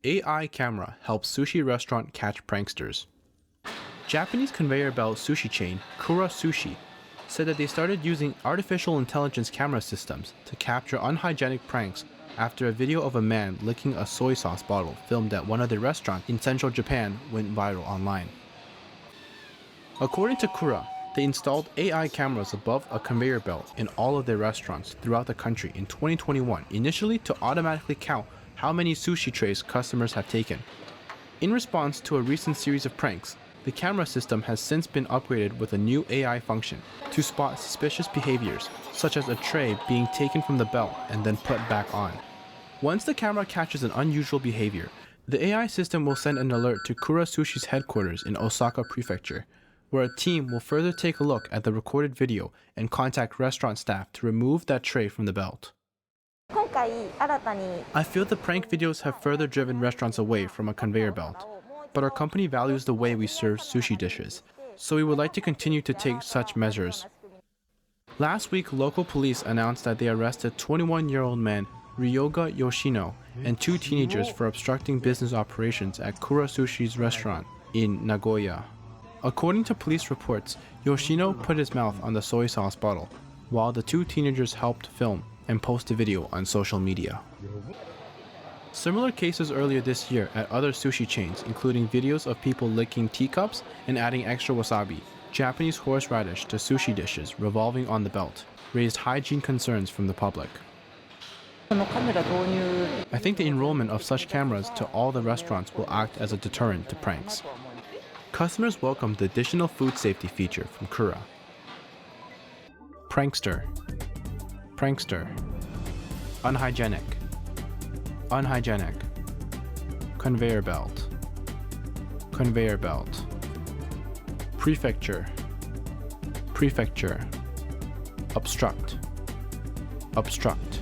AI camera helps sushi restaurant catch pranksters. Japanese conveyor belt sushi chain Kura Sushi said that they started using artificial intelligence camera systems to capture unhygienic pranks after a video of a man licking a soy sauce bottle filmed at one of their restaurants in central Japan went viral online. According to Kura, they installed AI cameras above a conveyor belt in all of their restaurants throughout the country in 2021, initially to automatically count how many sushi trays customers have taken. In response to a recent series of pranks, the camera system has since been upgraded with a new AI function to spot suspicious behaviors, such as a tray being taken from the belt and then put back on. Once the camera catches an unusual behavior, the AI system will send an alert to Kura Sushi's headquarters in Osaka prefecture, where a team will further take a look at the recorded video and contact restaurant staff to remove that tray from the belt. I feel the prank videos have further driven restaurants away from a conveyor belt, but our company values the way we serve sushi dishes, so we would like to continue to take such measures. Last week, local police announced that they arrested 21-year-old man Ryoga Yoshino and 2 teenagers for obstructing business operations at Kura Sushi's restaurant in Nagoya. According to police reports, Yoshino put his mouth on the soy sauce bottle, while the 2 teenagers helped film and post a video on social media. Similar cases earlier this year at other sushi chains, including videos of people licking teacups and adding extra wasabi, Japanese horseradish to sushi dishes revolving on the belt, raised hygiene concerns from the public. I think the enrollment of such cameras to all the restaurants will act as a deterrent to pranks. Customers welcomed the additional food safety feature from Kura. Prankster. Prankster. Unhygienic. Unhygienic. Conveyor belt. Conveyor belt. Prefecture. Prefecture. Obstruct. Obstruct.